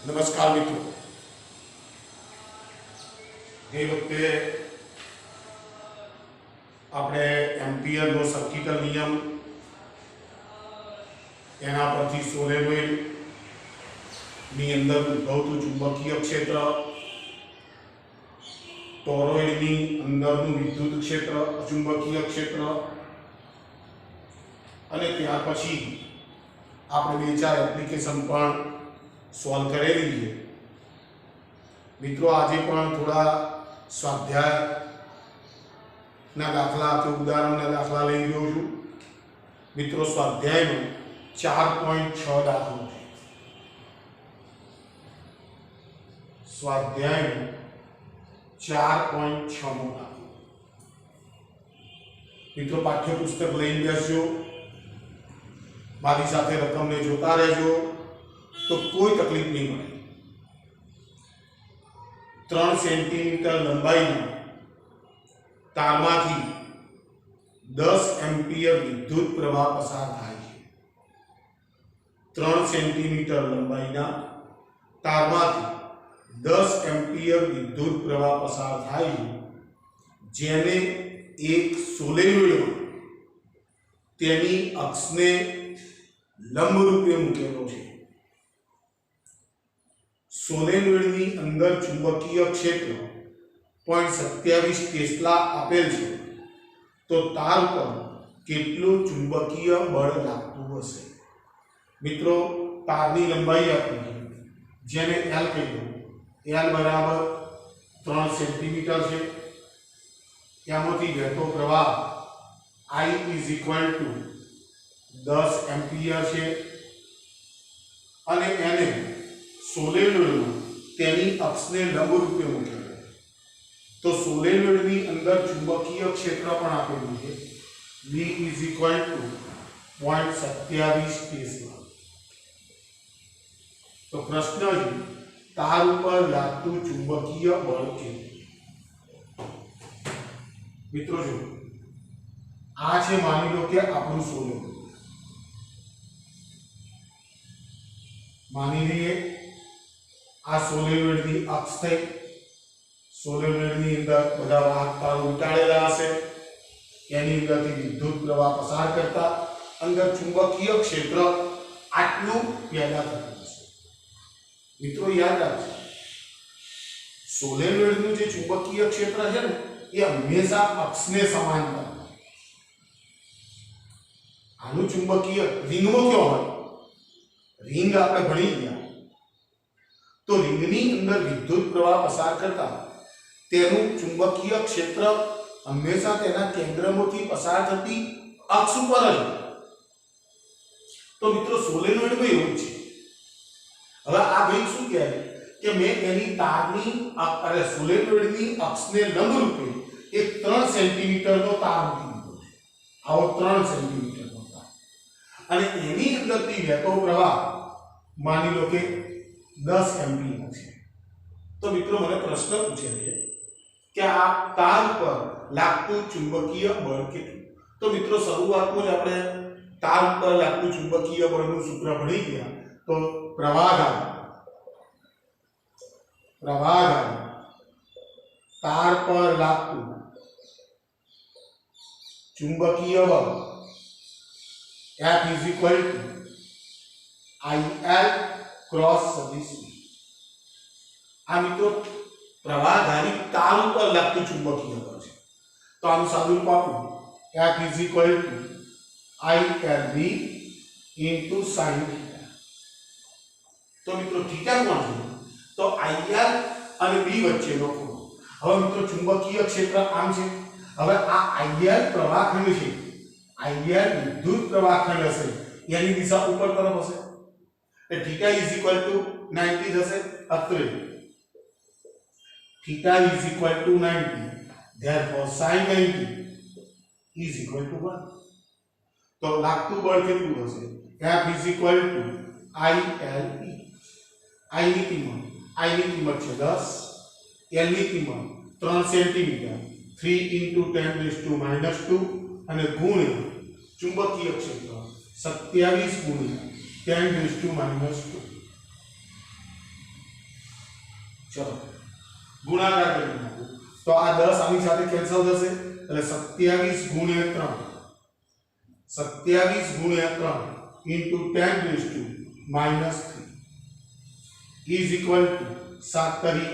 નમસ્કાર મિત્રો, ગઈ વખતે આપણે એમ્પિયરનો સર્કિટલ નિયમ એના પરથી સોલેનોઇડની અંદર ઉદ્ભવતું ચુંબકીય ક્ષેત્ર, ટોરોઇડની અંદરનું વિદ્યુત ક્ષેત્ર, અચુંબકીય ક્ષેત્ર અને ત્યાર પછી આપણે બે ચાર એપ્લિકેશન પણ સોલ્વ કરેલી છે. મિત્રો, આજે પણ થોડા સ્વાધ્યાયના દાખલા કે ઉદાહરણના દાખલા લઈ રહ્યો છું. મિત્રો, સ્વાધ્યાયનો 4.6 દાખલો છે. સ્વાધ્યાયનો 4.6 મો દાખલો. મિત્રો, પાઠ્યપુસ્તક લઈને બેસજો, મારી સાથે રકમને જોતા રહેજો તો કોઈ તકલીફ નહીં પડે. 3 સેન્ટીમીટર લંબાઈના તારમાંથી 10 એમ્પિયર વિદ્યુત પ્રવાહ પસાર થાય છે. 3 સેન્ટીમીટર લંબાઈના તારમાંથી 10 એમ્પિયર વિદ્યુત પ્રવાહ પસાર થાય છે, જેને એક સોલેનોઇડ તેની અક્ષને લંબ રૂપે મૂકેલો છે. સોલેનોઇડની અંદર ચુંબકીય ક્ષેત્ર 0.27 ટેસ્લા આપેલ છે, તો તાર પર કેટલું ચુંબકીય બળ લાગતું હશે? મિત્રો, તારની લંબાઈ આપી છે, જેને L કહી દો. L બરાબર 3 સેન્ટીમીટર છે. એમાંથી વહેતો પ્રવાહ I = 10 એમ્પિયર છે અને એને સોલેનોઇડમાં તેની અક્ષને લંબ રૂપે મૂકેલો. તો સોલેનોઇડની અંદર ચુંબકીય ક્ષેત્ર પણ આપેલું છે, V = 0.27 ટેસ્લા. તો પ્રશ્ન છે, તાર ઉપર લાગતું ચુંબકીય બળ કેટલું? મિત્રો, જો આ છે, માની લો કે આપણું સોલેનોઇડ. માની લઈએ આ સોલેનોઇડની અક્ષ થઈ. સોલેનોઇડની અંદર બધા વાહક તારો ઉટાડેલા હશે, એની અંદરથી વિદ્યુત પ્રવાહ પસાર કરતા અંદર ચુંબકીય ક્ષેત્ર આટલું પેદા થતું હશે. મિત્રો, યાદ રાખજો, સોલેનોઇડનું જે ચુંબકીય ક્ષેત્ર છે ને, એ હંમેશા અક્ષને સમાંતર હોય. આનું ચુંબકીય રિંગમાં કેવો હોય? રિંગ આપણે ભણી ગયા તો રિંગની અંદર વિદ્યુત પ્રવાહ પસાર કરતા તેનું ચુંબકીય ક્ષેત્ર હંમેશા તેના કેન્દ્રમાંથી પસાર થતી અક્ષ ઉપર જ. તો મિત્રો, સોલેનોઇડમાં એવું છે. હવે આ ભાઈ શું કહે કે મેં એની તારની સોલેનોઇડની અક્ષને લંબ રૂપે એક 3 સેન્ટીમીટરનો તાર મૂકી દીધો છે. આવો 3 સેન્ટીમીટરનો તાર, અને એની અંદરથી વહેતો પ્રવાહ માની લો કે 10 એમ્પિયર છે. તો મિત્રો, મને પ્રશ્ન પૂછે છે કે આ તાર પર લાગતું ચુંબકીય બળ કેટલું? તો મિત્રો, શરૂઆતમાં જ આપણે તાર પર લાગતું ચુંબકીય બળનું સૂત્ર ભણી ગયા. તો પ્રવાહ તાર પર લાગતું ચુંબકીય બળ F = IL ક્રોસ સદિશ. આ મિત્રો, પ્રવાહધારી તાર ઉપર લાગતું ચુંબકીય બળ છે. તો આનું સાદુરૂપ આપો, F = ILB × sin θ. તો મિત્રો, થીટા કોણ છે? તો IL અને B વચ્ચેનો ખૂણો. હવે મિત્રો, ચુંબકીય ક્ષેત્ર આમ છે. હવે આ IL પ્રવાહખંડ છે, IL વિદ્યુત પ્રવાહખંડ હશે, એની દિશા ઉપર તરફ હશે. થીટા = 90 થશે. અત્રે થીટા = 90, therefore sin 90 = 1. તો લાગતું બળ કેટલું હશે? F = ILE. I ની કિંમત છે 10, L ની કિંમત 3 સેન્ટીમીટર, 3 × 10⁻², અને ગુણ્યા ચુંબકીય ક્ષેત્ર 27 × 10⁻². चलो गुणाकार કરી નાખો તો આ 10 આની સાથે કેન્સલ થશે એટલે 27 ગુણ્યા 3 27 ગુણ્યા 3 into 10 raised to minus 3 is equal to 7 તરી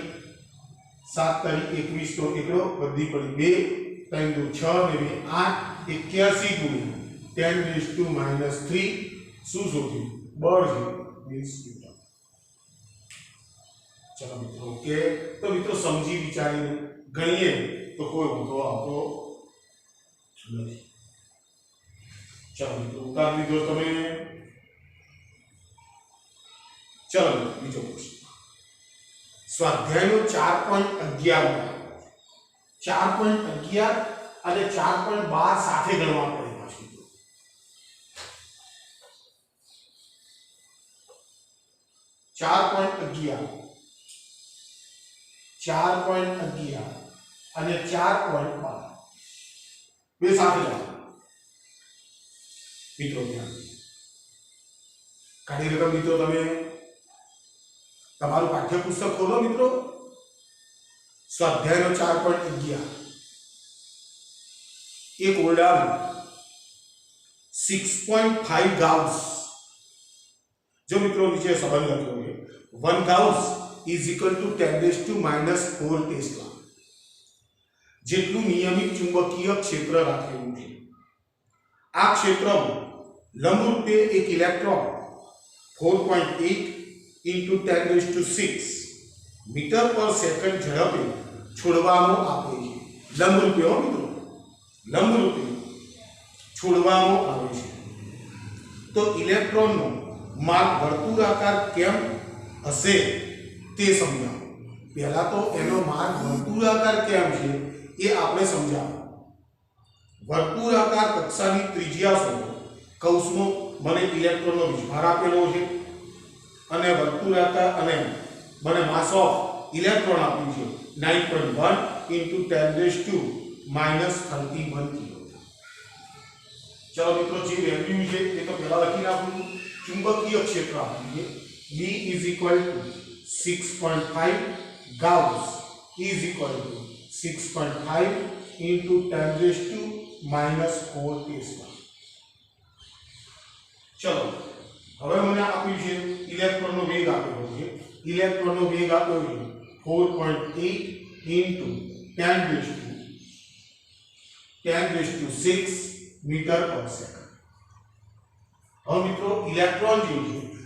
21 તો એકડો વધી પડી 2 3 2 6 ને 8 81 ગુણ્યા 10 raised to minus 3 શું શોધ્યું બળ છે 20 ન્યૂટન। चलो मित्रों ओके तो मित्रों समझी विचारी गणिए तो कोई वांधो आवतो नहीं। चलो मित्रों उतार लीधो तमे। चलो बीजो प्रश्न स्वाध्यायનો 4.11 4.11 અને 4.12 સાથે ગણવા પડે પાછું 4.11 4.11 અને 4.12 બે સાથે જાઓ મિત્રો ધ્યાન કાઢી રકમ મિત્રો તમે તમારું પાઠ્યપુસ્તક ખોલો મિત્રો સ્વાધ્યાયનો 4.11 એક ઓરડામાં 6.5 ગાઉસ जो मित्रों नीचे संबंध लख्यो है 1 Gauss is equal to 10 raised to minus 4 Tesla જેટલું નિયમિત ચુંબકીય ક્ષેત્ર રાખેલું છે આ ક્ષેત્રમાં લંબરૂપે એક electron 4.8 into 10 raised to 6 metre per second ઝડપે છોડવામાં આવે છે લંબરૂપે હો મિત્રો લંબરૂપે છોડવામાં આવે છે તો ઇલેક્ટ્રોનનો मार्ग वर्तुळाकार केम हशे ते समजावो पहला तो एनो मार्ग वर्तुळाकार केम छे ए आपणे समजावो वर्तुळाकार कक्षानी त्रिज्या शोधो कौंसमां मने इलेक्ट्रॉननो विस्तार आपेलो छे अने वर्तुळाकार अने मने मास ऑफ इलेक्ट्रॉन आप्युं छे 9.1 into 10 raised to minus 31 kilo. चलो मित्रों जी वैल्यू छे ए तो पहला लखी नाखुं चुंबकीय क्षेत्र आपीए B is equal to 6.5 Gauss is equal to 6.5 into 10 raised to minus 4 Tesla. चलो હવે મને આપ્યું છે ઇલેક્ટ્રોનનો વેગ આપેલો છે ઇલેક્ટ્રોનનો વેગ આપ્યો છે 4.8 into 10 raised to 6 मीटर पर सेकंड। હવે મિત્રો ઇલેક્ટ્રોન જે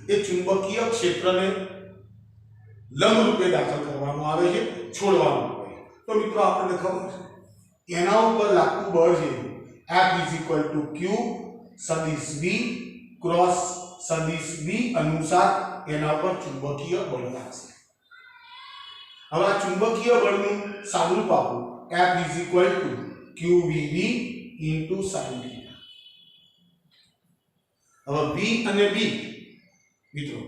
છે એ ચુંબકીય ક્ષેત્રને લંબ રૂપે દાખલ કરવામાં આવે છે છોડવામાં આવે છે તો મિત્રો આપણને ખબર છે એના ઉપર લાગતું બળ છે F = Q સદિશ B ક્રોસ સદિશ B અનુસાર એના પર ચુંબકીય બળ લાગશે। હવે આ ચુંબકીય બળનું સાદુરૂપ આપો F = QVB * sin θ। હવે B અને B મિત્રો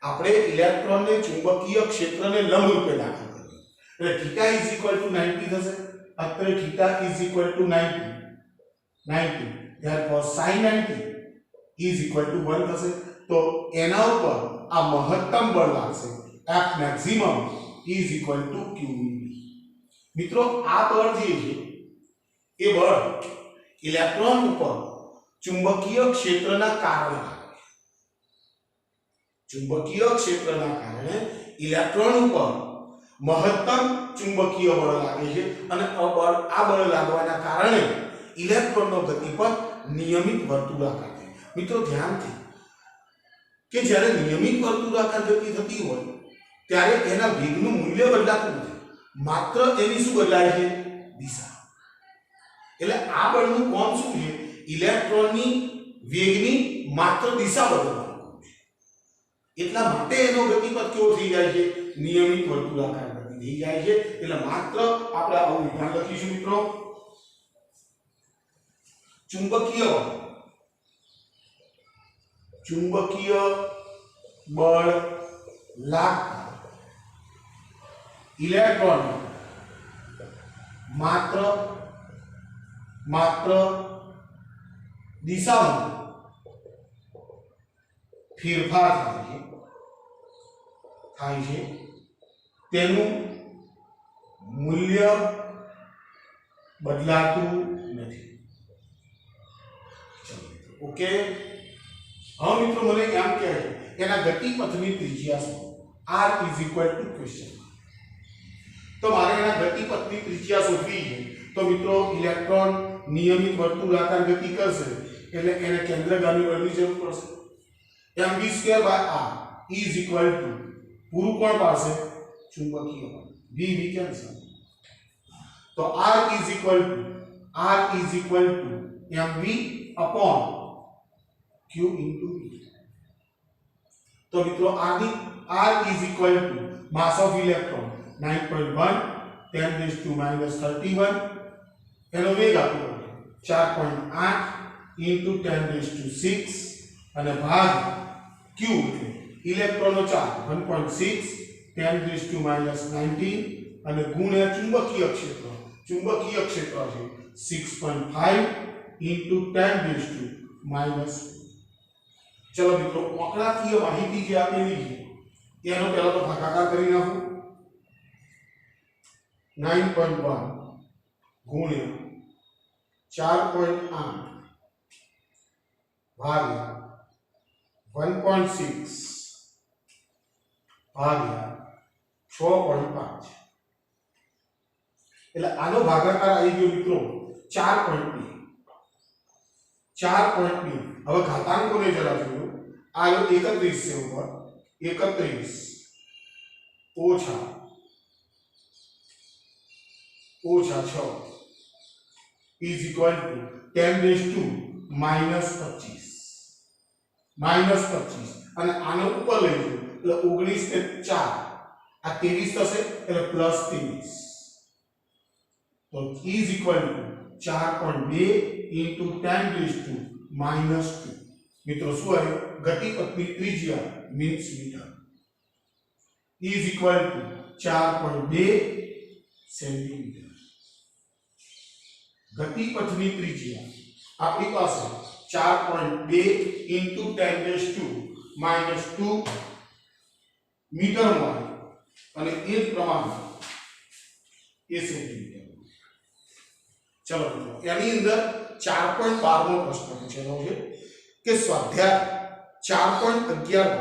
આપણે ઇલેક્ટ્રોનને ચુંબકીય ક્ષેત્રને લંબ રૂપે દાખલ કરીએ એટલે θ = 90 થશે અત્યારે θ = 90 therefore sin 90 = 1 થશે તો એના ઉપર આ મહત્તમ બળ લાગશે F maximum = QVB। મિત્રો આ બળ જે છે એ બળ ઇલેક્ટ્રોન ઉપર चुंबकीय क्षेत्रना कारणे चुंबकीय क्षेत्रना कारणे इलेक्ट्रॉन पर महत्तम चुंबकीय बळ लागे छे अने आ बळ लागवाना कारणे इलेक्ट्रॉननो गतिपथ नियमित वर्तुळाकार थाय। मित्रों ध्यान थी के ज्यारे नियमित वर्तुळाकार गति थती होय त्यारे एना वेगनुं मूल्य बदलातुं नथी मात्र एनी शुं बदलाय छे दिशा। એટલે આ બળનું કોણ શું છે ઇલેક્ટ્રોનની વેગની માત્ર દિશા બદલવાનું છે એટલા માટે એનો ગતિપથ કેવો થઈ જાય છે નિયમિત વર્તુળાકાર ગતિ થઈ જાય છે એટલે માત્ર આપણે આવું વિધાન લખીશું મિત્રો ચુંબકીય બળ લાગતા ઇલેક્ટ્રોન मात्र दिशा में फेरफार थाय छे તેનું મૂલ્ય બદલાતું નથી. ઓકે, હવે મિત્રો મને એમ કહે એના ગતિપથની ત્રિજ્યા શું? r is equal to question. તો મારે એના ગતિપથની ત્રિજ્યા શોધવી છે. તો મિત્રો ઇલેક્ટ્રોન નિયમિત વર્તુળાકાર ગતિ કરશે એટલે એને કેન્દ્રગામી બળની જરૂર પડશે. mv²r ઇઝ ઇક્વલ ટુ પૂરું કોણ પાડશે? ચુંબકીય બળ. v cancel. તો r is equal to mv upon q into v. તો મિત્રો r is equal to mass of electron 9.1 10 raised to minus 31 એનો વેગ આપ્યો 4.8 into 10 raised to 6 અને ભાગ q એટલે ઇલેક્ટ્રોનનો ચાર્જ 1.6 10 raised to minus 19 અને ગુણ્યા ચુંબકીય ક્ષેત્ર છે 6.5 into 10 raised to minus. ચલો મિત્રો આંકડાકીય માહિતી જે આપેલી છે એનો પહેલા તો ભાગાકાર કરી નાખો. 9.1 ગુણ્યા 4.8 ભાગ્યા 1.6 ભાગ્યા 6.5 એટલે આનો ભાગાકાર આવી ગયો મિત્રો 4.2. 4.2. હવે ઘાતાંકોને જરા જોયો. આ 31 છે ઉપર 31 ઓછા 6 is equal to 10 raised to minus 25 અને આનો ઉપર લઈ જજો એટલે 19 ને 4 આ 23 થશે એટલે પ્લસ 23 તો is equal to 4.2 into 10 raised to minus 2. મિત્રો શું આવ્યું? ગતિપથની ત્રિજ્યા means metre is equal to 4.2 centimetre. ગતિપથની ત્રિજ્યા આપણી પાસે 4.2 into 10 raised to minus 2 metre મળે અને એ જ પ્રમાણે એ સેન્ટીમીટર. ચલો મિત્રો એની અંદર 4.12 નો પ્રશ્ન પૂછેલો છે કે સ્વાધ્યાય 4.11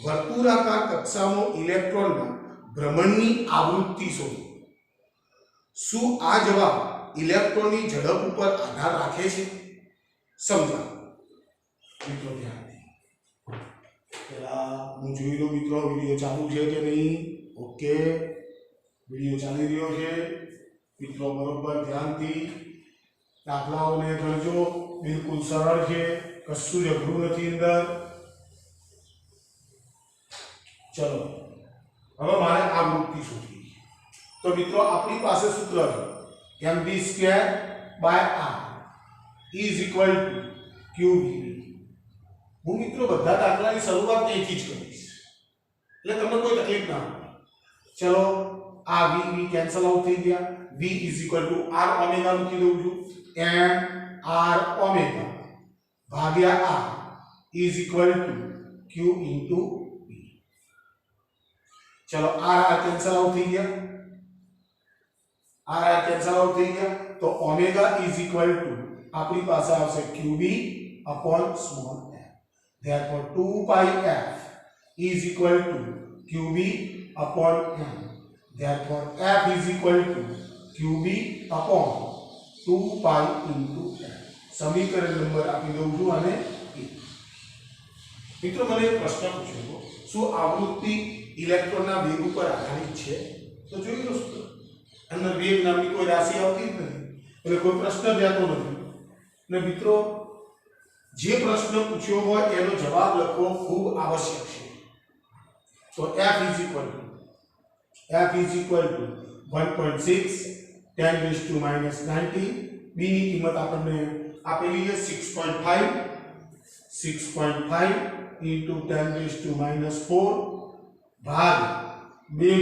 વર્તુળાકાર કક્ષામાં ઇલેક્ટ્રોનના ભ્રમણની આવૃત્તિ શોધો. શું આ જવાબ ઇલેક્ટ્રોનની ઝડપ ઉપર આધાર રાખે છે? સમજાવો મિત્રો ધ્યાનથી. પેલા હું જોઈ લો મિત્રો વિડિયો ચાલુ છે કે નહીં. ઓકે, વિડિયો ચાલી રહ્યો છે મિત્રો. બરોબર ધ્યાનથી દાખલાઓને ગણજો. બિલકુલ સરળ છે, કશું જ અઘરું નથી અંદર. ચલો હવે મારે આ વૃત્તિ શોધવી. તો મિત્રો આપણી પાસે સૂત્ર છે mv²/r is equal to qv. હું મિત્રો બધા દાખલાની શરૂઆત અહીંથી જ કરીશ એટલે તમને કોઈ તકલીફ ના પડે. ચલો આ v કેન્સલ આઉટ થઈ ગયા. v is equal to r omega મૂકી દઉં છું. m r ઓમેગા ભાગ્યા r is equal to q into v. ચલો r કેન્સલ આઉટ થઈ ગયા. r કેન્સલ આઉટ થઈ ગયા તો ઓમેગા is equal to આપણી પાસે આવશે qb upon small f. therefore 2 pi f is equal to qb upon m. therefore f is equal to qb upon 2 pi into f. સમીકરણ number આપી દઉં છું અને મિત્રો મને એક પ્રશ્ન પૂછ્યો, શું આવૃત્તિ ઇલેક્ટ્રોનના વેગ ઉપર આધારિત છે? તો જોઈ લો સૂત્ર. અંદર વેગ નામની કોઈ રાશિ આવતી જ નથી એટલે કોઈ પ્રશ્ન જ આવતો નથી. ને મિત્રો જે પ્રશ્ન પૂછ્યો હોય એનો જવાબ લખવો ખૂબ આવશ્યક છે. તો f is equal to 1.6 10 raised to minus 19. b ની કિંમત આપણને આપેલી છે 6.5 into 10 raised to minus 4 ભાગ 2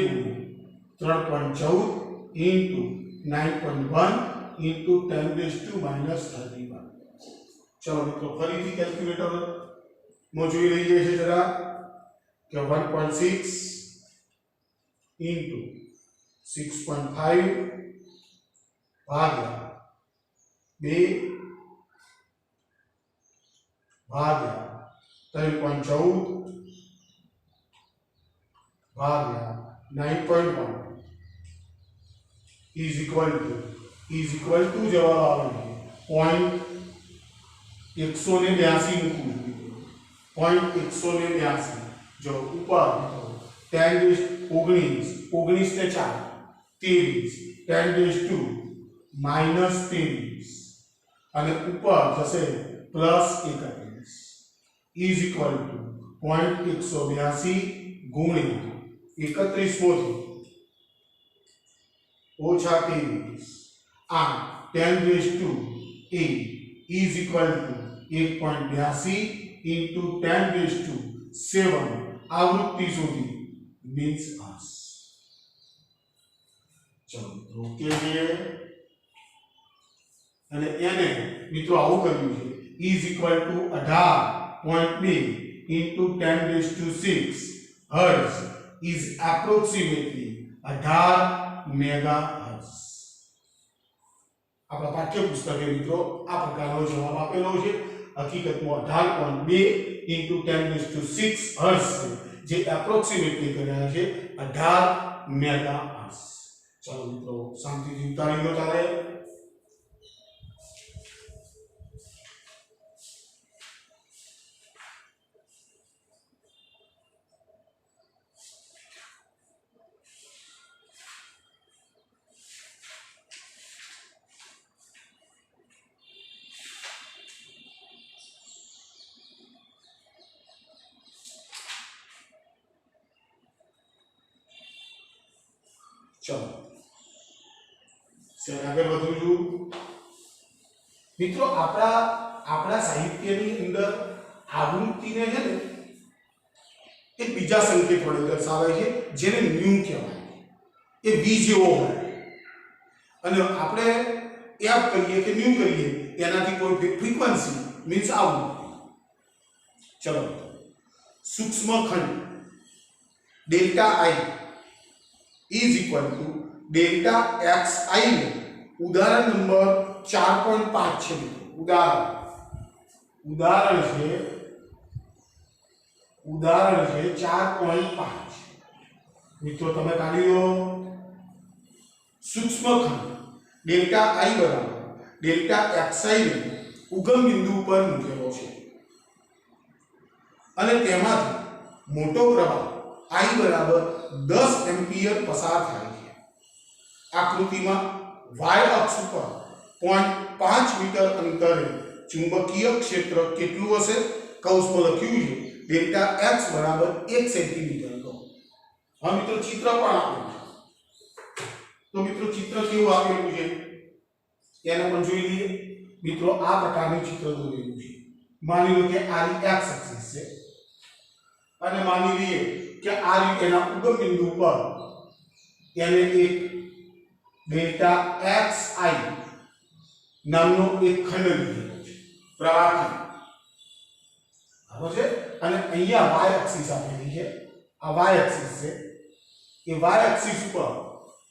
3.14 into 9.1 into 10 raised to minus 31. ચલો મિત્રો ફરીથી કેલ્ક્યુલેટર માં જોઈ લઈએ છે જરા કે 1.6 into 6.5 ભાગ્યા 2 ભાગ્યા 3.14 ભાગ્યા 9.1 is equal to જવાબ આવે પોઈન્ટ 182 મૂકવું પોઈન્ટ 182 જો ઉપર 10 19 19 ને 4 23 10 2 માઈનસ 23 અને ઉપર જશે plus 31 is equal to point 182 ગુણ્યા 31 મોથી ઓછા 23 આ 10 8 is equal to 1.82 into 10 7 आवृत्ति સુધી means us ચલો મિત્રો કે જે અને એને મિત્રો આવું કર્યું છે is equal to 18.2 into 10 hertz is approximately 18 megahertz આપણા પાઠ્યપુસ્તકે મિત્રો આ પ્રકારનો જવાબ આપેલો છે હકીકતમાં 18.2 into 10 hertz છે જે એપ્રોક્સિમેટલી કર્યા છે 18 મેગાહર્ટ્ઝ ચલો મિત્રો શાંતિથી ઉતારી લો તારે चलो सर आगे વધું છું મિત્રો આપણા સાહિત્યની અંદર આવૃત્તિને છે ને એક બીજા સંકેત વડે દર્શાવે છે જેને ન્યુ કહેવાય એ v જેવો હોય અને આપણે એપ કરીએ કે ન્યુ કરીએ એનાથી કોઈ ફ્રીક્વન્સી મીન્સ આવૃત્તિ ચલો સૂક્ષ્મ ખંડ delta i is equal to delta xi में उदाहरण नंबर 4.5 છે ઉદાહરણ છે 4.5 મિત્રો તમે કાઢી લો સૂક્ષ્મ ખંડ ડેલ્ટા i બરાબર ડેલ્ટા xi ને ઉગમ બિંદુ પર મૂકેલો છે અને તેમાંથી મોટો પ્રવાહ I बराबर 10 एम्पियर पसार થાય છે આકૃતિમાં y અક્ષ પર 0.5 મીટર અંતરે ચુંબકીય ક્ષેત્ર કેટલું હશે કૌંસમાં લખ્યું છે ડેલ્ટા x બરાબર 1 સેન્ટીમીટર લો હા મિત્રો ચિત્ર પણ આપેલું છે તો મિત્રો ચિત્ર કેવું આપેલું છે એને પણ જોઈ લઈએ મિત્રો આ પ્રકારનું ચિત્ર દોરેલું છે માની લો કે આ x એક્સિસ છે અને માની લઈએ કે આ રીતેના ઉગમ બિંદુ પર એને એક ડેલ્ટા xi નામનો એક ખંડ લીધેલો છે પ્રવાહ ખંડ બરાબર છે અને અહીંયા y એક્સિસ આપેલી છે આ y એક્સિસ છે એ y એક્સિસ ઉપર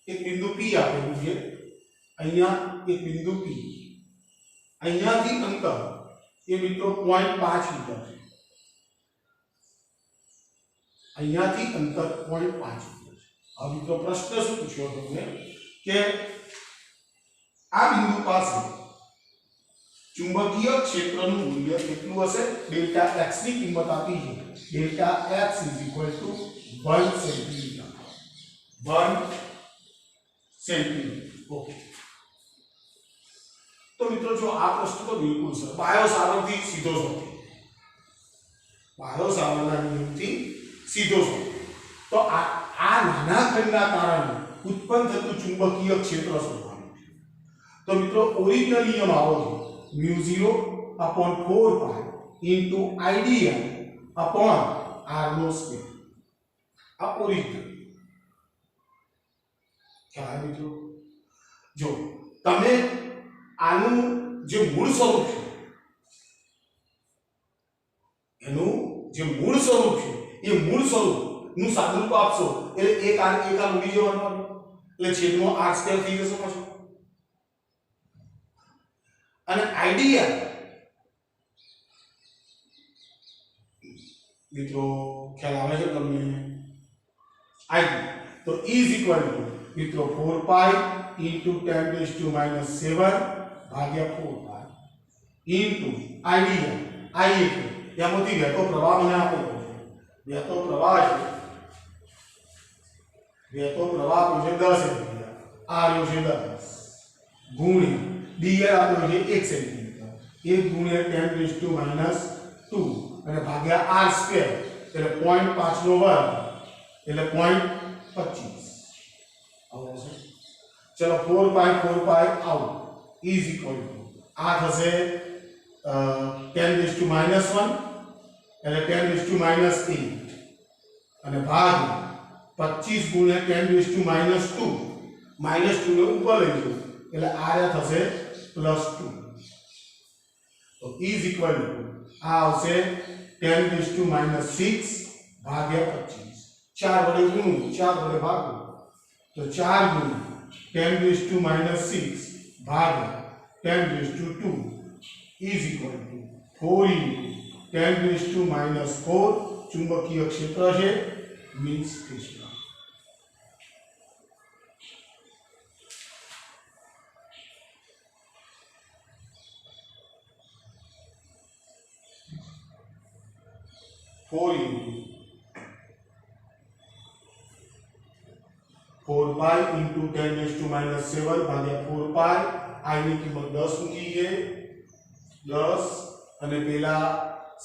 એક બિંદુ p આપેલું છે અહીંયા એક બિંદુ p અહીંયાથી અંતર એ મિત્રો 0.5 મીટર છે અહીંયાથી અંતર 0.5 મીટર છે હવે મિત્રો પ્રશ્ન શું પૂછ્યો તમને કે આ બિંદુ પાસે ચુંબકીય ક્ષેત્રનું મૂલ્ય કેટલું હશે ડેલ્ટા x ની કિંમત આપી છે delta x 1 centimetre 1 centimetre okay તો મિત્રો જો આ પ્રશ્ન તો બિલકુલ સર બાયો સાવરથી સીધો શોધો બાયો સાવરના નિયમથી સીધો શોધો તો આ નાના ખંડના કારણે ઉત્પન્ન થતું ચુંબકીય ક્ષેત્ર શોધવાનું છે તો મિત્રો ઓરિજિનલ નિયમ આવો છે μ0 upon 4 pi into IDL upon r નો સ્ક્વેર આ ઓરિજિનલ ખ્યાલ મિત્રો જો તમે આનું જે મૂળ સ્વરૂપ છે એનું જે મૂળ સ્વરૂપ છે એ મૂળ સ્વરૂપ નું સાદુરૂપ આપશો એટલે એક આ ઉડી જવાનું એટલે છેદમાં r સ્ક્વેર થઈ જશે પાછું. અને આઈડિયા મિત્રો ખ્યાલ આવે છે તમને? આઈડિયા તો ઇઝ ઇક્વલ ટુ મિત્રો 4 પાઈ ઇન્ટુ 10⁻⁻⁷ ભાગ્યા 4 પાઈ ઇન્ટુ આઈડિયા. આઈ એટલે એમાંથી વહેતો પ્રવાહ મને આપેલો છે. વહેતો પ્રવાહ છે 10 એમ્પિયર, આ રહ્યો છે 10 ગુણ્યા ડીઆર આપ્યો છે 1 સેન્ટીમીટર, 1 ગુણ્યા 10⁻², અને ભાગ્યા આર સ્ક્વેર એટલે 0.5 નો વર્ગ એટલે 0.25 આવો છે. ચલો 4 પાઈ આઉટ ઇઝ ઇક્વલ ટુ આ થશે 10⁻⁻1 એટલે 10⁻8 અને ભાગ 25 ગુણ્યા 10⁻², -2 ને ઉપર લઈ જવું એટલે આ થશે +2. તો ઇઝ ઇક્વલ ટુ આ આવશે 10⁻6 ભાગ્યા 25. 4 વડે ગુણવું, 4 વડે ભાગવું તો 4 ગુણ્યા 10⁻6 ભાગ્યા 10⁻2 ઇઝ ઇક્વલ ટુ 4 × 10⁻4 ચુંબકીય ક્ષેત્ર છે means Krishna. Four pi into 10⁻⁷ भाग्या 4 पाई आई ની કિંમત 10 મૂકી છે 10 અને પેલા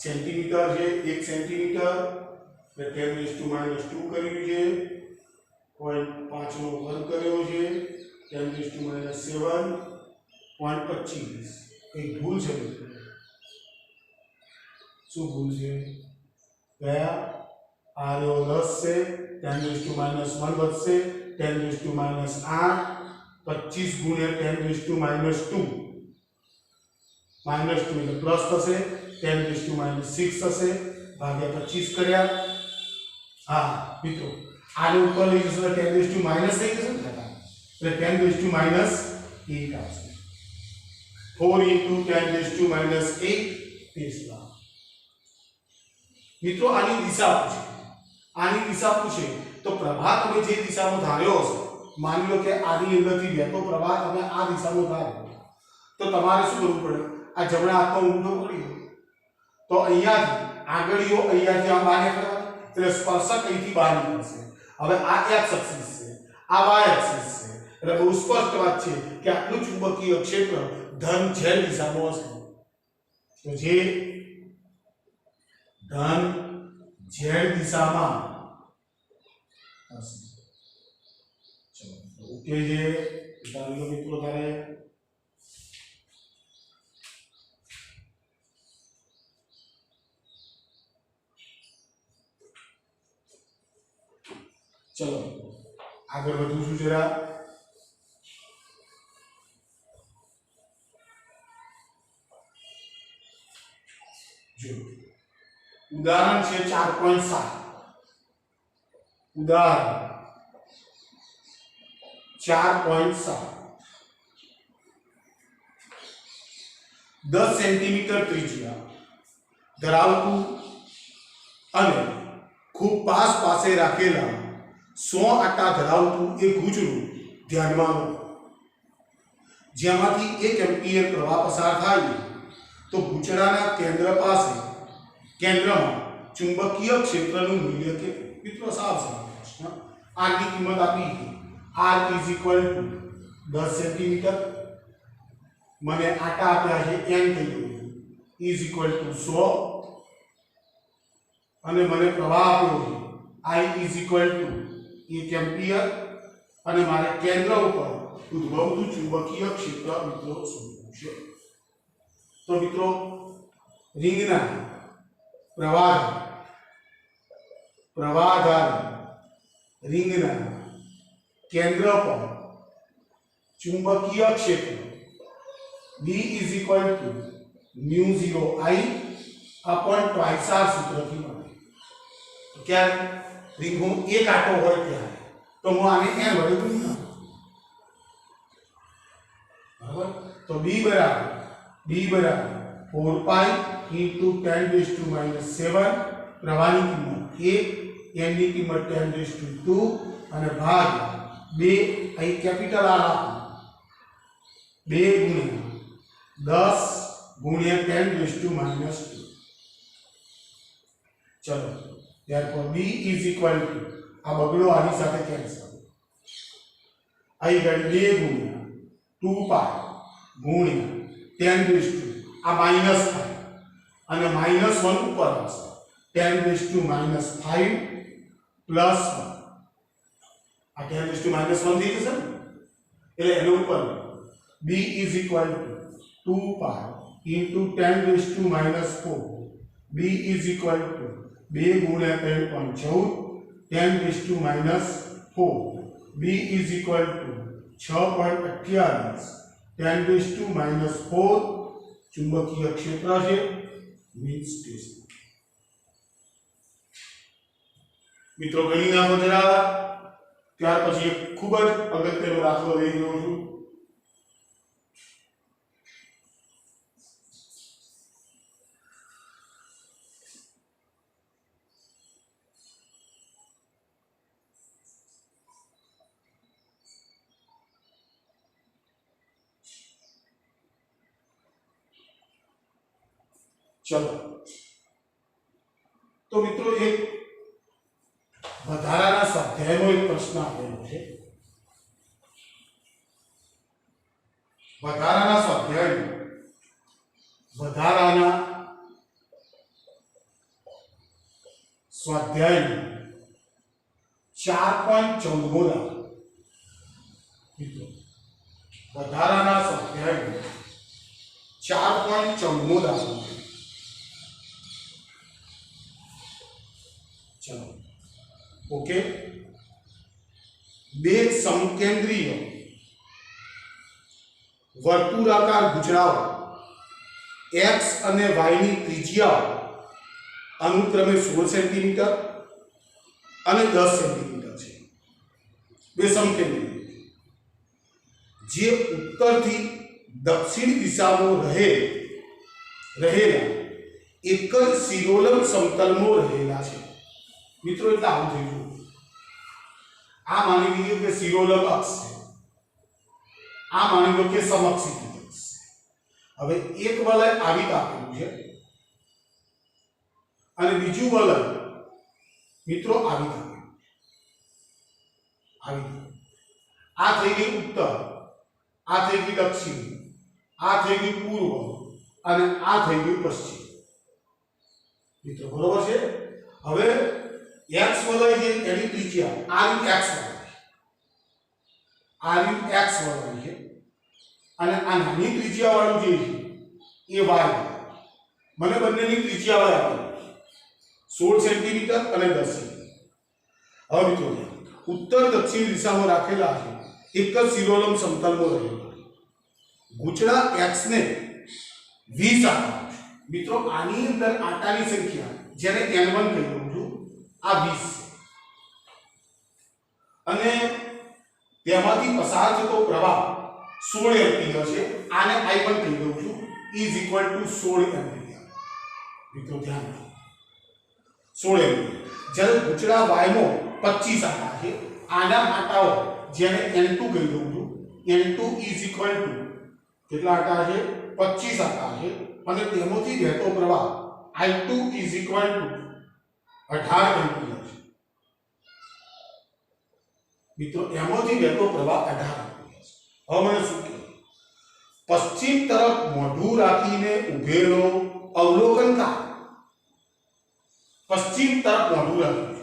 સેન્ટીમીટર છે 1 સેન્ટીમીટર એટલે 10⁻² કર્યું છે 0.5 નો વર્ગ કર્યો છે 10⁻⁷ 0.25 એક ભૂલ છે શું ભૂલ છે गया आ रहे 10 से 10⁻⁻1 बचसे 10⁻8 25 गुण્યા 10⁻², -2 એટલે પ્લસ થશે 10⁻6 થશે ભાગ્યા 25 કર્યા. હા મિત્રો આને ઉપર લઈ જશો 10⁻- થઈ જશે ને એટલે 10⁻8 આવશે. 4 × 10⁻8 ટેસ્લા. મિત્રો આની દિશા પૂછે તો પ્રવાહ તમે જે દિશામાં ધાર્યો હશે, માની લો કે આની અંદરથી વહેતો પ્રવાહ તમે આ દિશામાં ધાર્યો તો તમારે શું કરવું પડે? આ જમણા હાથનો ઊંધો પડી તો અહીંયાથી આંગળીઓ અહીંયાથી આમ બહાર નીકળવા એટલે સ્પર્શક અહીંથી બહાર નીકળશે. હવે આ x એક્સિસ છે, આ y એક્સિસ છે, એટલે બહુ સ્પષ્ટ વાત છે કે આટલું ચુંબકીય ક્ષેત્ર ધન z દિશામાં હશે. તો જે ધન z દિશામાં હશે. ચલો ઓકે જે વિદ્યાર્થી મિત્રો તારે ચલો આગળ વધું છું જરા. જો ઉદાહરણ છે 4.7. ઉદાહરણ 4.7 10 સેન્ટીમીટર ત્રિજ્યા ધરાવતું અને ખૂબ પાસે રાખેલા 100 આટા ધરાવતું એક ગુજરું ધ્યાનમાં લો. જેમાંથી 1 એમ્પિયર પ્રવાહ પસાર થાય તો ગુચડાના કેન્દ્રમાં ચુંબકીય ક્ષેત્રનું મૂલ્ય કેટલું? મિત્રો સાવ સરળ પ્રશ્ન. r ની કિંમત આપી છે. r = 10 સેન્ટીમીટર, મને આટા આપ્યા છે n થઈ ગયું = 100 અને મને પ્રવાહ આપ્યો છે I = 1 એમ્પિયર અને મારે કેન્દ્ર ઉપર ઉદ્ભવતું ચુંબકીય ક્ષેત્ર મિત્રો શોધવું છે. તો મિત્રો રિંગના પ્રવાહધાર રિંગના કેન્દ્ર પર ચુંબકીય ક્ષેત્ર B = μ0I/2r સૂત્રથી મળે. ક્યારે રીંગનો એક આંટો હોય ત્યારે તો હું આને n વડે ગુણી નાખું, બરાબર? તો b બરાબર 4 પાઈ into 10⁻⁻7 પ્રવાહની કિંમત 1, n ની કિંમત 10⁻², અને ભાગ્યા 2, અહીં કેપિટલ R આપો, 2 ગુણ્યા 10 ગુણ્યા 10⁻². ચલો, therefore b is equal to, આ બગડો આની સાથે કેન્સલ, અહીં ગઈ 2 ગુણ્યા 2 પાઈ ગુણ્યા 10⁻², આ માઈનસ થાય અને -1 ઉપર આવશે, 10⁻⁻5 પ્લસ 1, આ 10⁻⁻1 થઈ જશે ને, એટલે એનો ઉપર b is equal to 2 pi into 10⁻⁻4, b is equal to 2 ગુણ્યા 3 = 14, 10⁻⁻4, b is equal to 6.28, 10⁻⁻4 ચુંબકીય ક્ષેત્ર છે મીન્સ ટેસ્ટ. મિત્રો ગણી નાખો જરા. ત્યાર પછી એક ખૂબ જ અગત્યનો દાખલો લઈ રહ્યો છું. चलो, तो मित्रों एक વધારાના સ્વાધ્યાયનો એક પ્રશ્ન આપેલો છે. વધારાના સ્વાધ્યાય 4.14 દાખલો. મિત્રો વધારાના સ્વાધ્યાય 4.14 દાખલો. चलो, ओके. બે સમકેન્દ્રીય વર્તુળાકાર ગુચડાઓ x અને y ની ત્રિજ્યાઓ અનુક્રમે 16 સેન્ટીમીટર અને 10 સેન્ટીમીટર છે. બે સમકેન્દ્રીય જે ઉત્તરથી દક્ષિણ દિશામાં રહેલા એક જ શિરોલંબ સમતલમાં રહેલા છે. મિત્રો એટલે આવું થઈ ગયું. આ માની લીધું કે શિરોલંબ અક્ષ છે, આ માની લો કે સમક્ષિતિજ અક્ષ છે. હવે એક વલય આવી આપેલું છે અને બીજું વલય મિત્રો આવી આપેલું છે. આ થઈ ગઈ ઉત્તર, આ થઈ ગઈ દક્ષિણ, આ થઈ ગઈ પૂર્વ અને આ થઈ ગઈ પશ્ચિમ. મિત્રો બરોબર છે. હવે x વલય છે એની ત્રિજ્યા r x વલય છે અને આ નાની ત્રિજ્યા વાળું જે છે એ y. મને બંનેની ત્રિજ્યા વળે આપેલી 16 સેન્ટીમીટર અને 10 સેન્ટીમીટર. હવે મિત્રો ઉત્તર દક્ષિણ દિશામાં રાખેલા છે, એક જ શિરોલંબ સમતલમાં રહેલા ગુચડા x ને 20 આપેલા છે. મિત્રો આની અંદર આંટાની સંખ્યા જેને n1 કહી દઉં છું, આ 20 અને તેમાંથી પસાર થતો પ્રવાહ 16 એમ્પિયર છે. આને I1 કહી દઉં છું, is equal to 16 એમ્પિયર. મિત્રો ધ્યાન રાખો, 16 એમ્પિયર. જ્યારે ગુચડા y માં 25 આંટા છે, આના આંટાઓ જેને n2 કહી દઉં છું, n2 is equal to કેટલા આંટા છે? 25 આંટા છે અને તેમાંથી વહેતો પ્રવાહ I2 is equal to 18 ampere છે. મિત્રો એમાંથી વહેતો પ્રવાહ 18 એમ્પિયર છે. હવે મને શું કહે? પશ્ચિમ તરફ મોઢું રાખીને ઉભેલો અવલોકનકાર, પશ્ચિમ તરફ મોઢું રાખ્યું છે,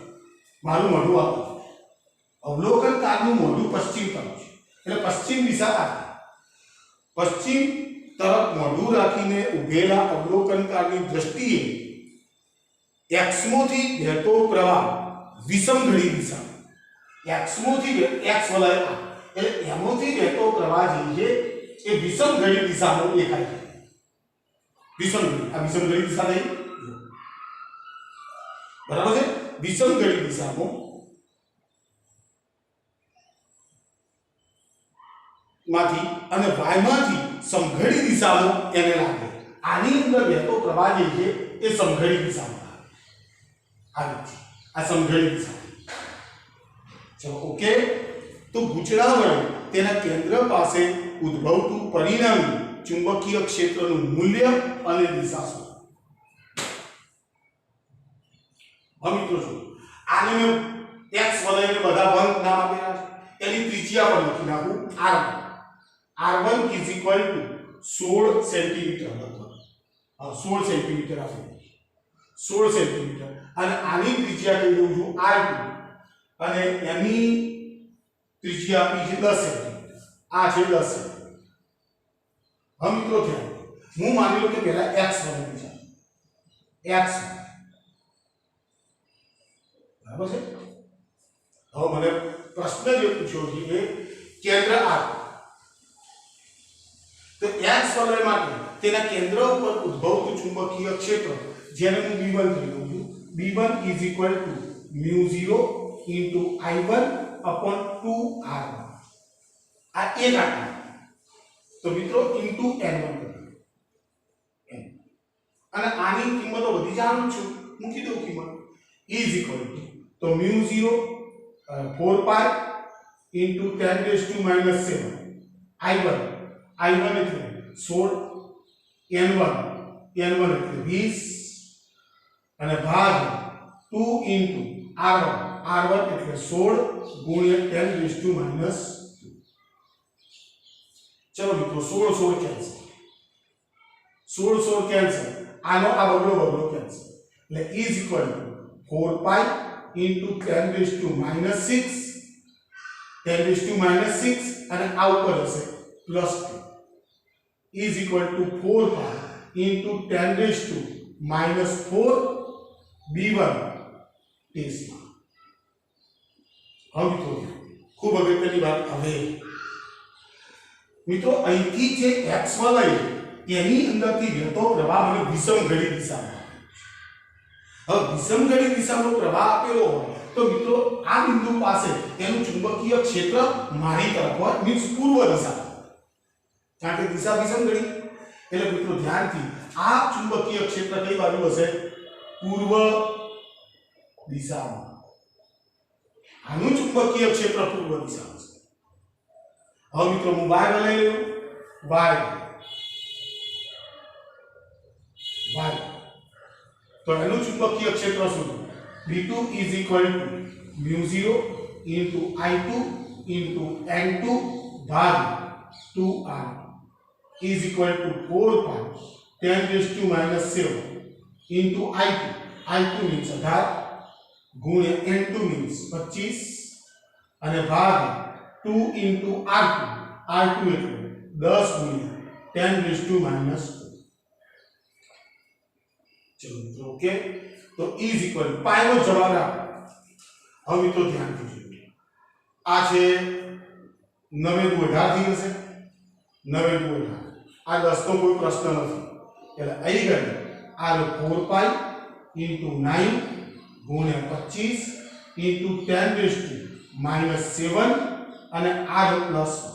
મારું મોઢું આપ્યું છે, અવલોકનકારનું મોઢું પશ્ચિમ તરફ છે એટલે પશ્ચિમ દિશા આપી. પશ્ચિમ તરફ મોઢું રાખીને ઉભેલા અવલોકનકારની દ્રષ્ટિએ x માંથી વહેતો પ્રવાહ વિષમઘડી દિશા, x માંથી x વલય એટલે એમાંથી વહેતો પ્રવાહ જે છે એ વિષમઘડી દિશામાં દેખાય છે. વિષમઘડી, આ વિષમઘડી દિશા નહીં, બરાબર છે? વિષમઘડી દિશામાં માંથી અને y માંથી સમઘડી દિશામાં એને લાગે. આની અંદર વહેતો પ્રવાહ જે છે એ સમઘડી દિશામાં લાગે. આ સમઘડી દિશા. ચલો ઓકે. તો ગૂંચળા વડે તેના કેન્દ્ર પાસે ઉદ્ભવતું પરિણામી ચુંબકીય ક્ષેત્રનું મૂલ્ય અને દિશા શું? હવે મિત્રો જો આને મેં x વલયને બધા બંધ નામ આપેલા છે. એની ત્રિજ્યા પણ લખી નાખું r1 is equal to 16 centimetre લગભગ. 16 સેન્ટીમીટર આપે 16 સેન્ટીમીટર અને આની ત્રિજ્યા કહી દઉં છું r2 અને એની ત્રિજ્યા આપી છે 10 સેન્ટીમીટર. આ છે 10 સેન્ટીમીટર. હવે મિત્રો ધ્યાન હું માની લો કે પહેલા x વલય છે x બરાબર છે. હવે મને પ્રશ્ન જે પૂછ્યો છે એ કેન્દ્ર R તો x વલય માટે તેના કેન્દ્ર ઉપર ઉદ્ભવતું ચુંબકીય ક્ષેત્ર જેને હું B1 કહી દઉં છું. B1 is equal to μ0 into I1 upon 2R1. આ એક આટલું તો મિત્રો into N1 કરીએ અને આની કિંમતો બધી જાણું છું મૂકી દઉં કિંમત is equal to તો μ0 4 pi into 10 raised to minus 7 I1 એટલે 16 N1 એટલે 20 અને ભાગ 2 into R1 એટલે 16 ગુણ્યા 10 raised to minus 2. ચલો મિત્રો 16 કેન્સલ 16 કેન્સલ આનો આ બગડો કેન્સલ એટલે is equal to 4 pi into 10 raised to minus 6 10 raised to minus 6 અને આ ઉપર હશે plus 2 is equal to 4 pi into 10 raised to minus 4 b1 ટેસ્ટ. હવે મિત્રો ખૂબ અગત્યની વાત. હવે મિત્રો અહીંથી જે x વલય એની અંદરથી વહેતો પ્રવાહ મને વિષમઘડી દિશામાં. હવે વિષમઘડી દિશાનો પ્રવાહ આપેલો હોય તો મિત્રો આ બિંદુ પાસે એનું ચુંબકીય ક્ષેત્ર મારી તરફ હોય મીન્સ પૂર્વ દિશા. કારણ કે દિશા વિષમઘડી એટલે મિત્રો ધ્યાનથી આ ચુંબકીય ક્ષેત્ર કઈ બાજુ હશે? પૂર્વ દિશામાં. આનું ચુંબકીય ક્ષેત્ર પૂર્વ દિશામાં છે. હવે મિત્રો હું y વલય લઉં y તો એનું ચુંબકીય ક્ષેત્ર શું? B2 is equal to μ0 into I2 into N2 ભાગ 2R is equal to 4 pi 10 raised to minus 7 into I2 means 18 ગુણ્યા N2 means 25 અને ભાગ 2 into R2 એટલે 10 ગુણ્યા 10 raised to minus 2. चलो મિત્રો ઓકે. તો is equal to પાઈ નો જવાબ આપો. હવે મિત્રો ધ્યાન દીજો આ છે 9 દુ 18 થઈ જશે 9 દુ 18 આ 10 તો કોઈ પ્રશ્ન નથી એટલે અહીં ગઈ આ 4 પાઈ into 9 ગુણ્યા 25 into 10 raised to minus 7 અને r પ્લસ 1.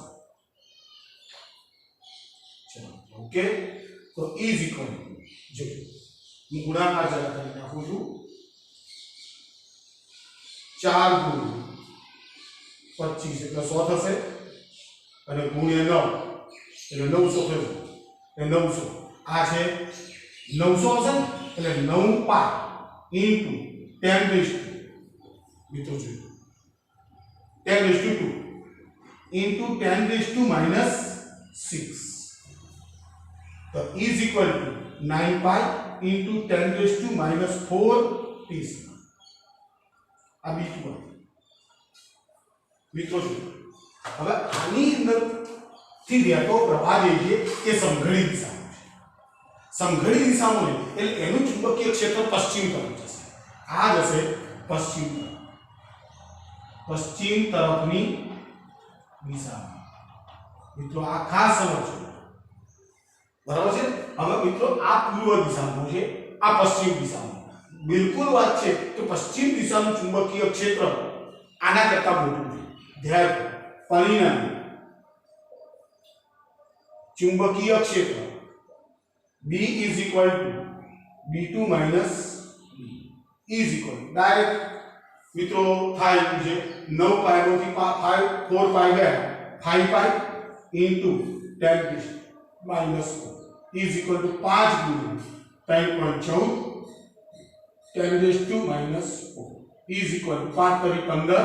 ચલો ઓકે. તો is equal to જો હું ગુણાકાર જરા કરી નાખું છું 4 ગુણ્યા 25 એટલે 100 થશે અને ગુણ્યા 9 એટલે 900 થશે એટલે 900 આ છે 900 હશે એટલે 9 પાઈ into 10 raised to મિત્રો જોજો 10 raised to 2 into 10 raised to minus 6 તો is equal to 9 pi into 10 raised to minus 4 t2. આ બીજું મિત્રો જો હવે આની અંદર થી વહેતો પ્રવાહ જે છે એ સમઘડી દિશામાં છે. સમઘડી દિશામાં એટલે એનું ચુંબકીય ક્ષેત્ર પશ્ચિમ તરફ જશે. આ જશે પશ્ચિમ તરફની દિશામાં. મિત્રો આ ખાસ સમજો બરાબર છે. હવે મિત્રો આ પૂર્વ દિશામાં છે આ પશ્ચિમ દિશામાં. બિલકુલ વાત છે કે પશ્ચિમ દિશાનું ચુંબકીય ક્ષેત્ર આના કરતા મોટું છે. ધ્યાન પરિણામ ચુંબકીય ક્ષેત્ર B is equal to B2 minus B is equal to direct મિત્રો થાય છે 9 પાઈ માંથી 5 4 પાઈ ગયા 5 પાઈ into 10 minus 4 is equal to 5 ગુણ્યા 3.14 10 raised to minus 4 is equal to 5 કરી 15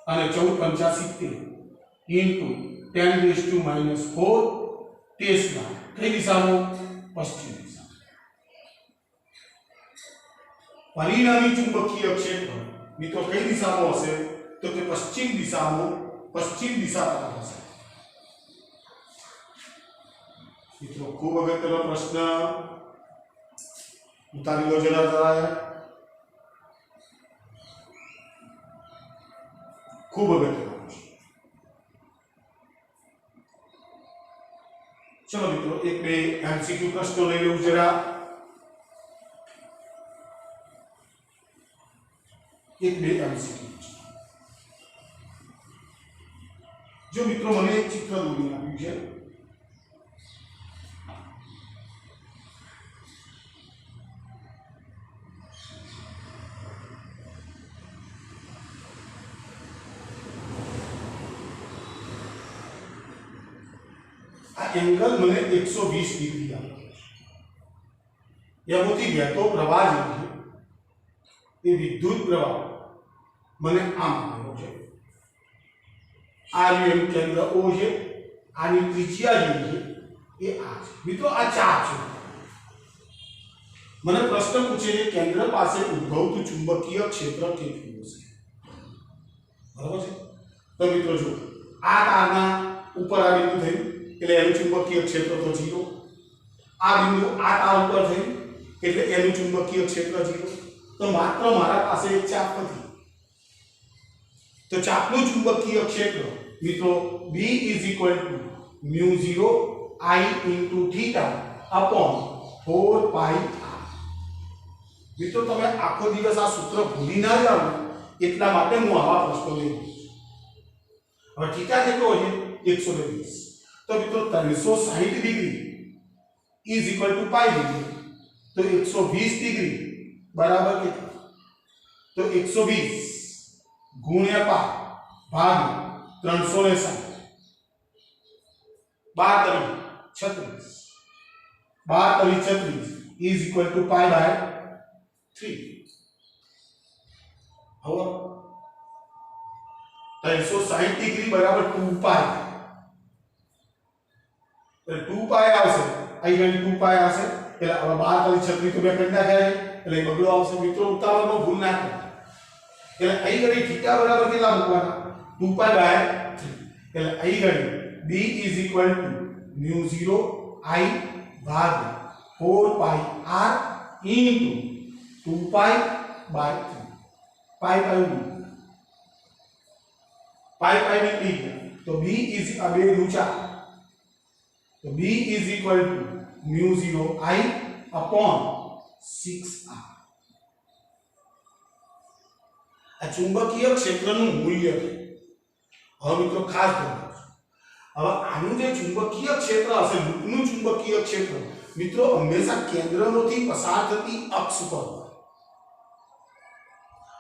અને 14 પંચા 70 into 10 raised to minus 4 tesla કઈ દિશામાં પશ્ચિમ દિશા પરિણામી ચુંબકીય ક્ષેત્ર મિત્રો કઈ દિશામાં હશે તો કે પશ્ચિમ દિશા તરફ હશે મિત્રો ખૂબ અગત્યનો પ્રશ્ન ઉતારી લો જરા ખૂબ અગત્યનો પ્રશ્ન ચલો મિત્રો એક બે એમસીક્યુ પ્રશ્નો લઈ લઉં જરા એક બે એમસીક્યુ જો મિત્રો મને એક ચિત્ર દોરી આપ્યું છે एंगल मैंने 120 डिग्री आप्यो एमांथी वहेतो प्रवाह जे छे ए विद्युत प्रवाह मैंने आम आप्यो छे आ एम केंद्र ओ छे आनी त्रिज्या जे छे ए आ छे मित्रों आ चाप छे मैंने प्रश्न पूछे छे केंद्र पासे उद्भवतुं चुंबकीय क्षेत्र केटलुं हशे बराबर छे तो मित्रों जो आ ताરના ઉપર આ બિંદુ થયું એટલે એનું ચુંબકીય ક્ષેત્ર તો 0 આ બિંદુ આ તાર ઉપર થયું એટલે એનું ચુંબકીય ક્ષેત્ર 0 તો માત્ર મારા પાસે એક ચાપ નથી તો ચાપનું ચુંબકીય ક્ષેત્ર મિત્રો B = μ0 I * θ upon 4 pi r મિત્રો તમે આખો દિવસ આ સૂત્ર ભૂલી ના જાવ એટલા માટે હું આવા પ્રશ્નો લઈ હવે θ કેટલો છે 120 तो मित्रों 360 degree is equal to pi degree तो 120 डिग्री बराबर कितना तो 120 गुणिया पाई भाग 360 12 36 12 36 is equal to pi by 3 હવે 360 डिग्री बराबर 2 पाई 2 પાઈ આવશે અહીં 2 પાઈ આવશે એટલે હવે 12 36 તો બે કરી નાખ્યા એટલે બગડો આવશે મિત્રો ઉતાવળમાં ભૂલ ના કરો એટલે અહીં ગણી θ બરાબર કેટલા મૂકવાના 2 પાઈ બાય 3 એટલે અહીં ગણી B = μ0 I ભાગ 4 પાઈ r into 2 પાઈ બાય 3 પાઈ નીકળી ગયા તો B આ બે ઊંચા तो B = μ0 I upon 6r આ ચુંબકીય ક્ષેત્રનું મૂલ્ય છે હવે મિત્રો ખાસ ધ્યાન રાખજો હવે આનું જે ચુંબકીય ક્ષેત્ર હશે લૂપનું ચુંબકીય ક્ષેત્ર મિત્રો હંમેશા કેન્દ્રમાંથી પસાર થતી અક્ષ પર હોય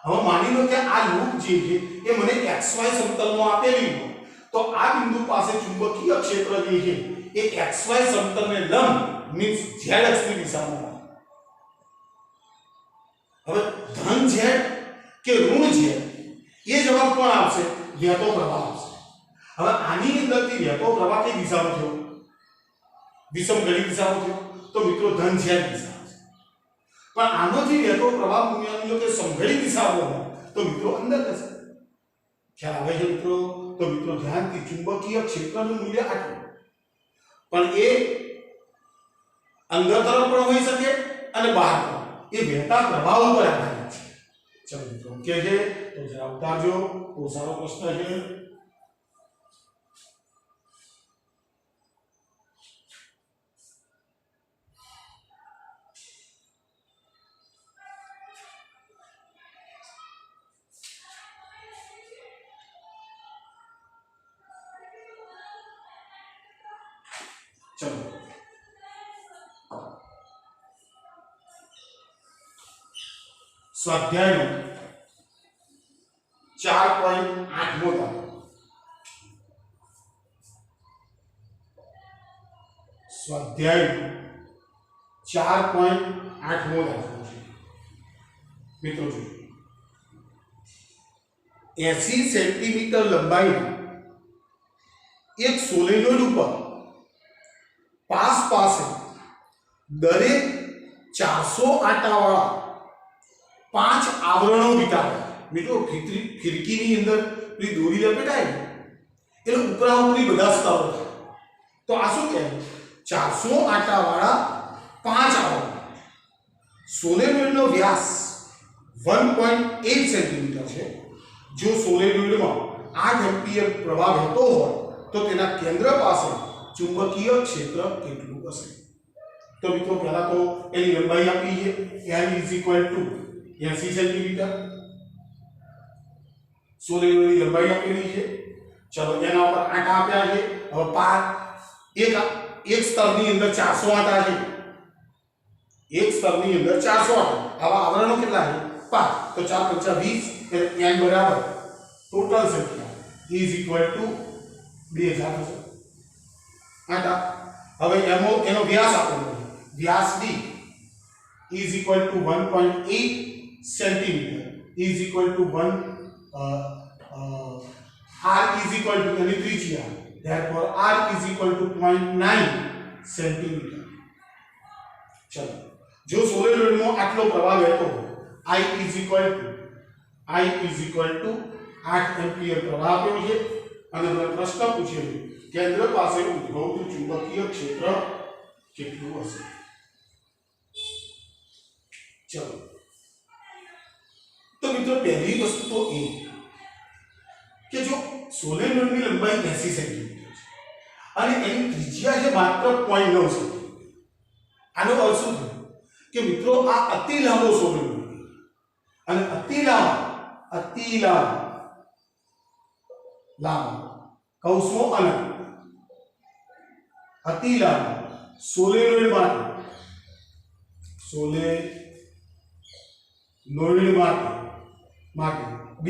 હવે માની લો કે આ લૂપ જે છે એ મને xy સમતલમાં આપેલી હોય તો આ બિંદુ પાસે ચુંબકીય ક્ષેત્ર જે છે એ xy સમતલને લંબ મીન્સ z અક્ષની દિશામાં હવે ધન z કે ઋણ z એ જવાબ કોણ આવશે વહેતો પ્રવાહ આવશે હવે આની અંદરથી વહેતો પ્રવાહ કઈ દિશામાં થયો વિષમઘડી દિશામાં થયો તો મિત્રો ધન z દિશા આવશે પણ આનોથી વહેતો પ્રવાહ માની લો કે સમઘડી દિશામાં હોય તો મિત્રો અંદર જશે ખ્યાલ આવે છે મિત્રો તો મિત્રો ધ્યાનથી ચુંબકીય ક્ષેત્રનું મૂલ્ય આટલું પણ એ અંદર તરફ પણ હોઈ શકે અને બહાર પણ એ વહેતા પ્રવાહ ઉપર આધારિત છે ચલો મિત્રો કે છે તો જરા ઉતારજો બહુ સારો પ્રશ્ન છે चलो स्वाध्याय 4.8 स्वाध्याय 4.8 मित्रों जो 80 सेंटीमीटर लंबाई एक सोलेनोइड पर पास पास दरेक 400 आटावाळा 5 आवरणों बीतावे। मित्रों खिड़की ની અંદર પેલી દોરી લપેટાય એટલે ઉપરા ઉપરી બધા સ્તરો થાય તો આ શું કહેવાય 400 આટાવાળા 5 આવરણ। સોલેનોઇડનો વ્યાસ 1.8 સેન્ટીમીટર છે। જો સોલેનોઇડમાં 8 એમ્પિયર પ્રવાહ વહેતો હોય તો તેના કેન્દ્ર પાસે ચુંબકીય ક્ષેત્ર કેટલું હશે? તો મિત્રો પહેલા તો એની લંબાઈ આપી છે l = 80 સેન્ટીમીટર। સોલેનોઇડની લંબાઈ આપેલી છે। ચલો એના ઉપર આંટા આપ્યા છે। હવે એક સ્તરની અંદર 400 આંટા છે। એક સ્તરની અંદર 400 આંટા। આવા આવરણો કેટલા છે? 5। તો 4 × 20 એટલે n બરાબર ટોટલ સંખ્યા = 2000 થશે આંટા। હવે એનો વ્યાસ આપેલો છે। व्यास d = 1.8 सेंटीमीटर = 1 r यानी त्रिज्या therefore r = 0.9 सेंटीमीटर। चलो जो सोलेनोइड में आटलो प्रवाह वहेतो I = 8 एम्पियर प्रवाह आप्यो छे અને મને પ્રશ્ન પૂછ્યો છે કેન્દ્ર પાસે ઉદ્ભવતું ચુંબકીય ક્ષેત્ર કેટલું હશે? चलो तो मित्रों पहली वस्तु तो ये कि जो सोलेनोइड की लंबाई 80 सेंटीमीटर है અને એની ત્રિજ્યા છે માત્ર 0.9 સેન્ટીમીટર। આનો અર્થ શું થયો કે મિત્રો આ અતિ લાંબો સોલેનોઇડ અને અતિ લાંબો કૌંસમાં અનંત અતિ લાંબો સોલેનોઇડ માટે B =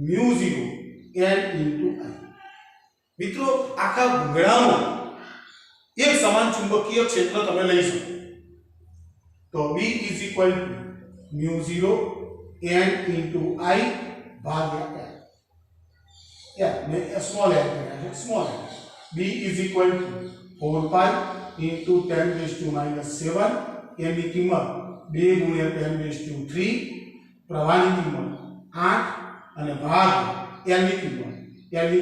μ0 n × I। મિત્રો આખા ભૂંગળામાં એક સમાન ચુંબકીય ક્ષેત્ર તમે લઈ શકો તો B = μ0 n × I ભાગ્યા n small n small n B = 4π × 10⁻⁷ n ની કિંમત 2 × 10⁻³ પ્રવાહની કિંમત 8 અને ભાગ l ની કિંમત 80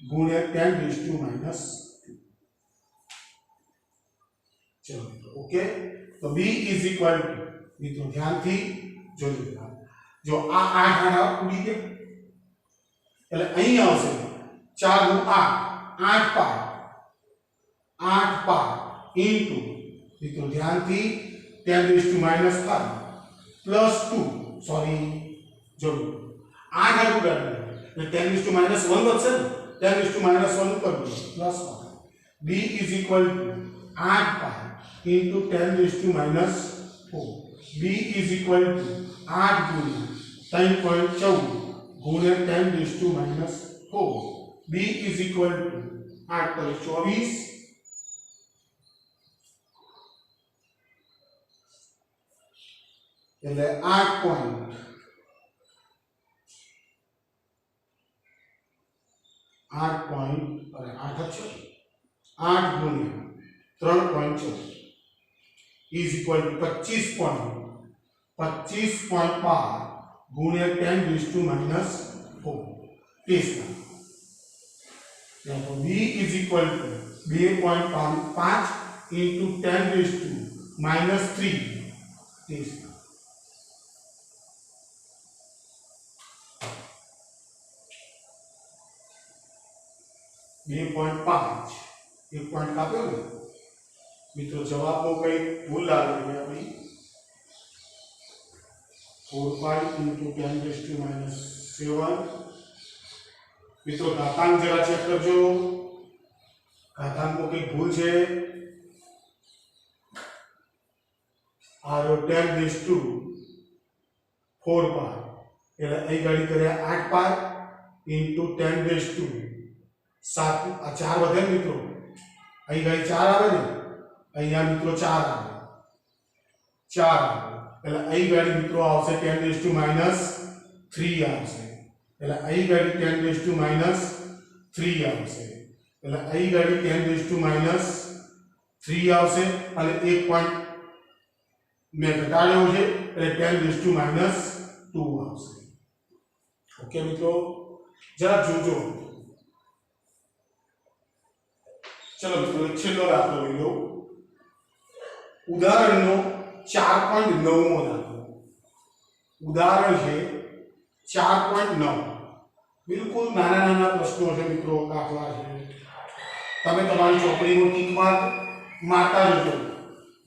× 10⁻²। चलो ओके तो B = મિત્રો ધ્યાનથી જોજો જો આ 8 આના ઉડી ગયા એટલે અહીં આવશે 4 નું 8 પાય ઇન્ટુ મિત્રો ધ્યાનથી 10⁻⁵ +2 સોરી જો 8 આટલું કાઢી એટલે 10⁻⁻1 વધશે ને 10⁻⁻1 ઉપર +1 B = 8 પાય ઇન્ટુ 10⁻⁴ B = 8 × 3.14 × 10⁻⁴ B = 8 × 24 એટલે 8 પોઈન્ટ 8 અને 8 છે 8 ગુણ્યા 3.14 is equal to 25.12 ગુણ્યા 10⁻⁴ ટેસ્ટ therefore B is equal to 2.5 into 10⁻³ ટેસ્ટ 2.5 एक पॉइंट काप्यो ने मित्रों जवाब में कई भूल लागे है अपनी 4 into 10⁻⁷ मित्रों घातांक जरा चेक करजो ઘાતાંકમાં કંઈક ભૂલ છે આ 10 રેઝ ટુ 4 પાય એટલે અહીં ગાડી કર્યા 8 પાય ઇન્ટુ 10 રેઝ ટુ 7 આ 4 વધે ને મિત્રો અહીં ગાડી 4 આવે ને અહીંયા મિત્રો 4 આવે 4 આવે એટલે અહીં ગાડી મિત્રો આવશે 10 રેઝ ટુ માઈનસ 3 આવશે એટલે અહીં ગાડી 10 રેઝ ટુ માઈનસ 3 આવશે એટલે અહીં ગાડી 10 રેઝ ટુ માઈનસ 3 આવશે અને 1 પોઈન્ટ મેં ઘટાડ્યો છે એટલે 10 રેઝ ટુ માઈનસ 2 આવશે ઓકે મિત્રો જરા જોજો ચલો મિત્રો છેલ્લો દાખલો લઈ લો ઉદાહરણનો 4.9 મો દાખલો ઉદાહરણ છે 4.9 બિલકુલ નાના નાના પ્રશ્નો છે મિત્રો દાખલા છે તમે તમારી ચોપડીમાં ટીક મારતા જજો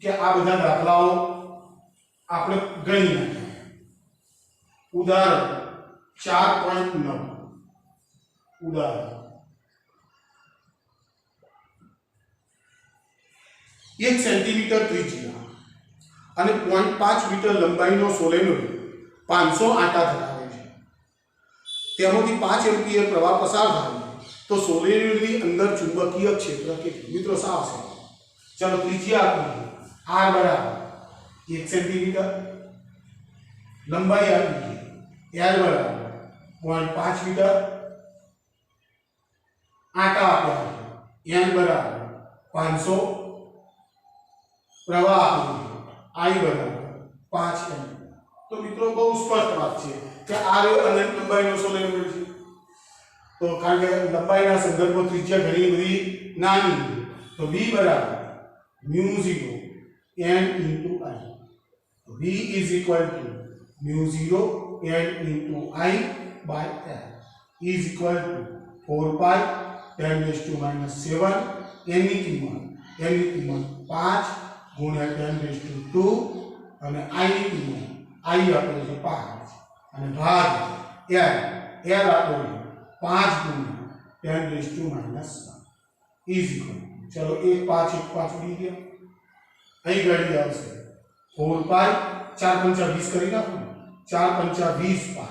કે આ બધા દાખલાઓ આપણે ગણી નાખ્યા ઉદાહરણ 4.9 ઉદાહરણ 1 સેન્ટીમીટર ત્રિજ્યા અને 0.5 મીટર લંબાઈનો સોલેનોઇડ 500 આંટા ધરાવે છે તેમાંથી 5 એમ્પિયર પ્રવાહ પસાર થાય તો સોલેનોઇડની અંદર ચુંબકીય ક્ષેત્ર કેટલું મિત્રો સાવ છે ચલો ત્રિજ્યા આપી r બરાબર 1 સેન્ટીમીટર લંબાઈ આપી l બરાબર 0.5 મીટર આંટા આપ્યા છે n બરાબર 500 પ્રવાહ આપી I બરાબર 5 એમ્પિયર તો મિત્રો બહુ સ્પષ્ટ વાત છે કે આ અનંત લંબાઈનો સોલેનોઇડ છે તો કારણ કે લંબાઈના સંદર્ભમાં ત્રિજ્યા ઘણી બધી નાની તો v બરાબર μ0 n into I તો v is equal to μ0 n into I by l is equal to 4 pi 10 raised to minus 7 n ની કિંમત 5 ગુણ્યા 10 raised to 2 અને I ની કિંમત I આપેલ છે 5 અને ભાગ l આપેલ છે 5 ગુણ્યા 10 raised to minus 1 is equal ચલો 1 5 ઉડી ગયા અહીં ગાડી આવશે 4 pi 4 5 20 કરી નાખો 4 5 20 pi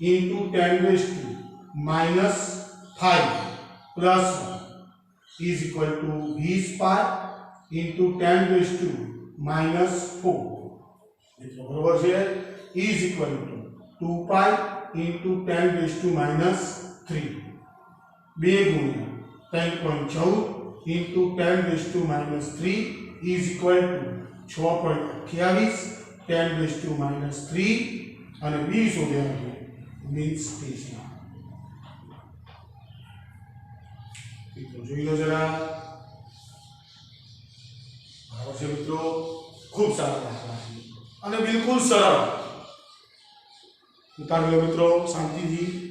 into 10 raised to minus 5 plus 1 is equal to 20 pi into 10 raised to minus 4 એટલે બરોબર છે is equal to 2 pi into 10 raised to minus 3 2 ગુણ્યા 3.14 into 10 raised to minus 3 is equal to 6.28 10 raised to minus 3 અને b શોધ્યા છે means station મિત્રો જોઈ લો જરા બરાબર છે મિત્રો ખૂબ સારા દાખલા છે અને બિલકુલ સરળ ઉતારી લો મિત્રો શાંતિથી